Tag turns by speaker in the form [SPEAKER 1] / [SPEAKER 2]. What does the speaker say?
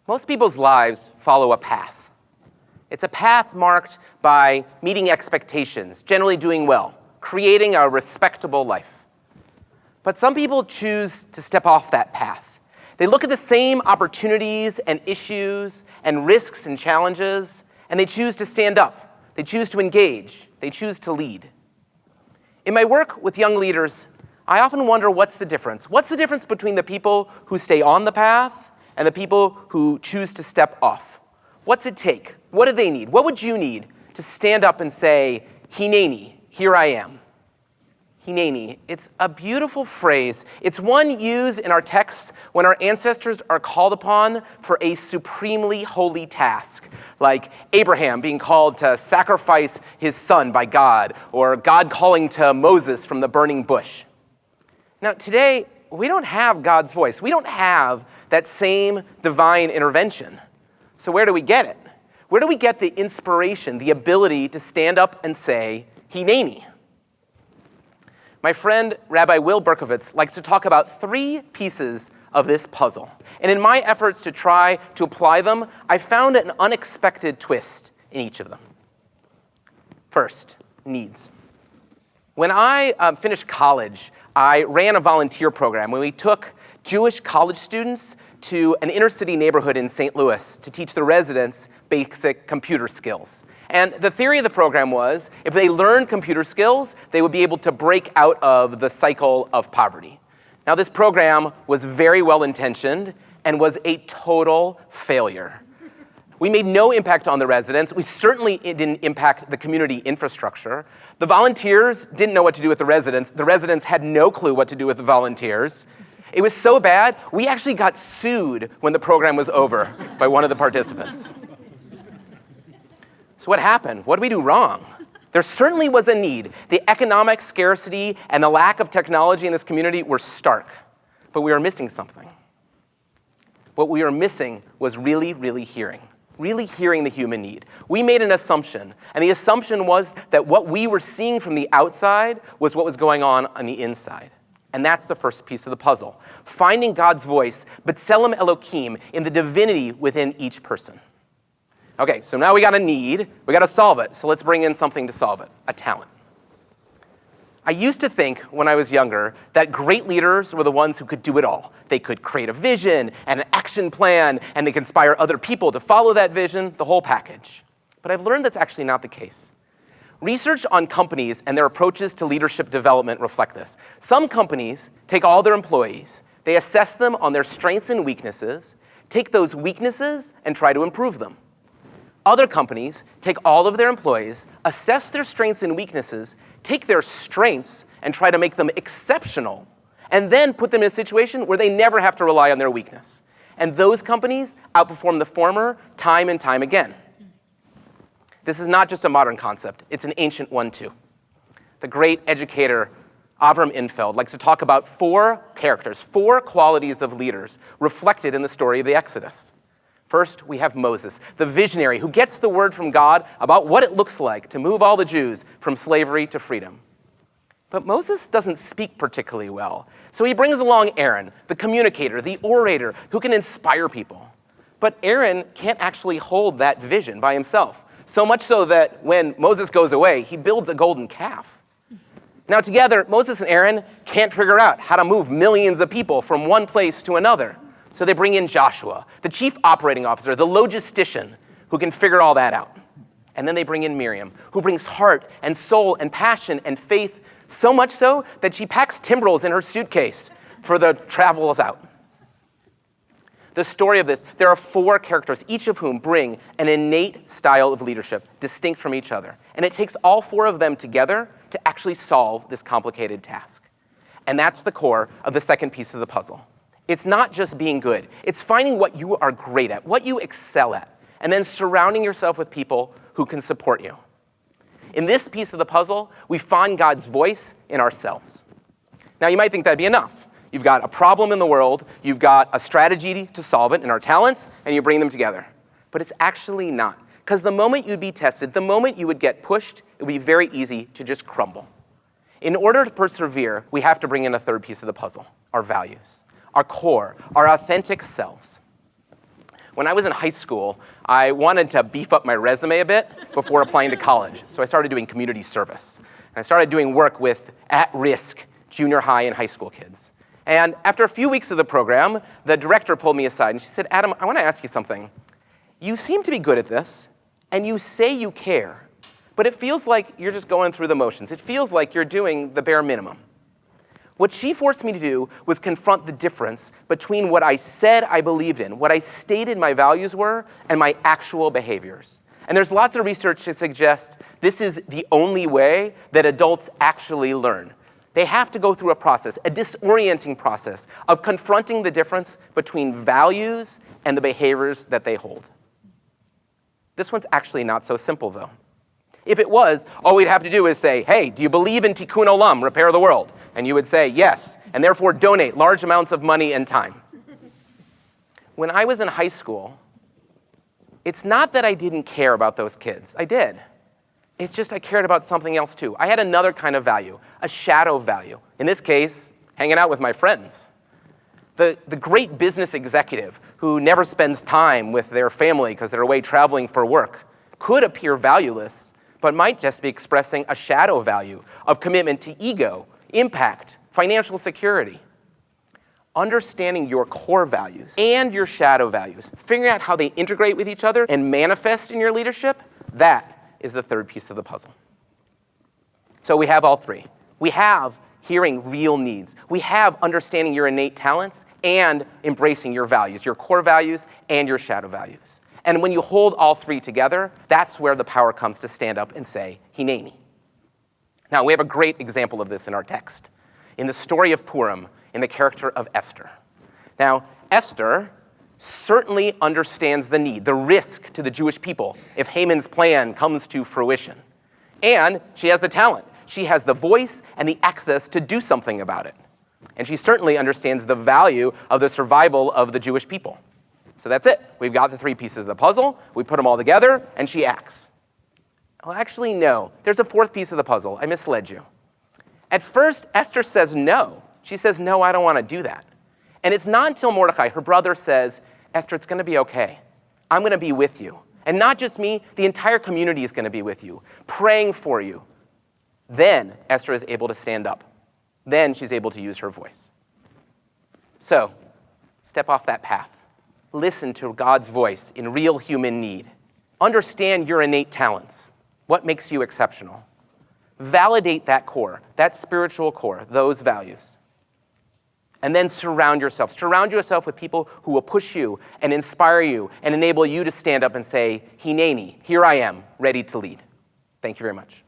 [SPEAKER 1] Most people's lives follow a path. It's a path marked by meeting expectations, generally doing well, creating a respectable life. But some people choose to step off that path. They look at the same opportunities and issues and risks and challenges, and they choose to stand up. They choose to engage. They choose to lead. In my work with young leaders, I often wonder what's the difference? What's the difference between the people who stay on the path and the people who choose to step off? What's it take? What do they need? What would you need to stand up and say, Hineini, here I am? Hineini, it's a beautiful phrase. It's one used in our texts when our ancestors are called upon for a supremely holy task, like Abraham being called to sacrifice his son by God, or God calling to Moses from the burning bush. Now, today, we don't have God's voice. We don't have that same divine intervention. So where do we get it? Where do we get the inspiration, the ability to stand up and say, Hineini? My friend, Rabbi Will Berkovitz, likes to talk about 3 pieces of this puzzle. And in my efforts to try to apply them, I found an unexpected twist in each of them. First, needs. When I finished college, I ran a volunteer program where we took Jewish college students to an inner city neighborhood in St. Louis to teach the residents basic computer skills. And the theory of the program was, if they learned computer skills, they would be able to break out of the cycle of poverty. Now, this program was very well-intentioned and was a total failure. We made no impact on the residents. We certainly didn't impact the community infrastructure. The volunteers didn't know what to do with the residents. The residents had no clue what to do with the volunteers. It was so bad, we actually got sued when the program was over by one of the participants. So what happened? What did we do wrong? There certainly was a need. The economic scarcity and the lack of technology in this community were stark, but we were missing something. What we were missing was really hearing the human need. We made an assumption, and the assumption was that what we were seeing from the outside was what was going on the inside. And that's the first piece of the puzzle. Finding God's voice, B'Tselem Elohim, in the divinity within each person. Okay, so now we got a need, we got to solve it. So let's bring in something to solve it, a talent. I used to think when I was younger that great leaders were the ones who could do it all. They could create a vision and an action plan, and they could inspire other people to follow that vision, the whole package. But I've learned that's actually not the case. Research on companies and their approaches to leadership development reflect this. Some companies take all their employees, they assess them on their strengths and weaknesses, take those weaknesses and try to improve them. Other companies take all of their employees, assess their strengths and weaknesses, take their strengths and try to make them exceptional, and then put them in a situation where they never have to rely on their weakness. And those companies outperform the former time and time again. This is not just a modern concept, it's an ancient one too. The great educator Avram Infeld likes to talk about 4 characters, 4 qualities of leaders reflected in the story of the Exodus. First, we have Moses, the visionary who gets the word from God about what it looks like to move all the Jews from slavery to freedom. But Moses doesn't speak particularly well, so he brings along Aaron, the communicator, the orator, who can inspire people. But Aaron can't actually hold that vision by himself, so much so that when Moses goes away, he builds a golden calf. Now together, Moses and Aaron can't figure out how to move millions of people from one place to another. So they bring in Joshua, the chief operating officer, the logistician, who can figure all that out. And then they bring in Miriam, who brings heart and soul and passion and faith, so much so that she packs timbrels in her suitcase for the travels out. The story of this, there are 4 characters, each of whom bring an innate style of leadership, distinct from each other. And it takes all 4 of them together to actually solve this complicated task. And that's the core of the second piece of the puzzle. It's not just being good. It's finding what you are great at, what you excel at, and then surrounding yourself with people who can support you. In this piece of the puzzle, we find God's voice in ourselves. Now, you might think that'd be enough. You've got a problem in the world, you've got a strategy to solve it in our talents, and you bring them together. But it's actually not. Because the moment you'd be tested, the moment you would get pushed, it would be very easy to just crumble. In order to persevere, we have to bring in a third piece of the puzzle, our values, our core, our authentic selves. When I was in high school, I wanted to beef up my resume a bit before applying to college. So I started doing community service. And I started doing work with at-risk junior high and high school kids. And after a few weeks of the program, the director pulled me aside and she said, Adam, I want to ask you something. You seem to be good at this, and you say you care, but it feels like you're just going through the motions. It feels like you're doing the bare minimum. What she forced me to do was confront the difference between what I said I believed in, what I stated my values were, and my actual behaviors. And there's lots of research to suggest this is the only way that adults actually learn. They have to go through a process, a disorienting process of confronting the difference between values and the behaviors that they hold. This one's actually not so simple, though. If it was, all we'd have to do is say, hey, do you believe in tikkun olam, repair the world? And you would say, yes, and therefore donate large amounts of money and time. When I was in high school, it's not that I didn't care about those kids. I did. It's just I cared about something else too. I had another kind of value, a shadow value. In this case, hanging out with my friends. The great business executive who never spends time with their family because they're away traveling for work could appear valueless, but might just be expressing a shadow value of commitment to ego, impact, financial security. Understanding your core values and your shadow values, figuring out how they integrate with each other and manifest in your leadership, that is the third piece of the puzzle. So we have all three. We have hearing real needs. We have understanding your innate talents and embracing your values, your core values and your shadow values. And when you hold all three together, that's where the power comes to stand up and say, Hineini. Now, we have a great example of this in our text, in the story of Purim, in the character of Esther. Now, Esther certainly understands the need, the risk to the Jewish people if Haman's plan comes to fruition. And she has the talent. She has the voice and the access to do something about it. And she certainly understands the value of the survival of the Jewish people. So that's it. We've got the three pieces of the puzzle. We put them all together, and she acts. Well, actually, no. There's a fourth piece of the puzzle. I misled you. At first, Esther says no. She says, no, I don't want to do that. And it's not until Mordecai, her brother, says, Esther, it's going to be okay. I'm going to be with you. And not just me, the entire community is going to be with you, praying for you. Then Esther is able to stand up. Then she's able to use her voice. So, step off that path. Listen to God's voice in real human need. Understand your innate talents. What makes you exceptional? Validate that core, that spiritual core, those values. And then surround yourself. Surround yourself with people who will push you and inspire you and enable you to stand up and say, Hineini, here I am, ready to lead. Thank you very much.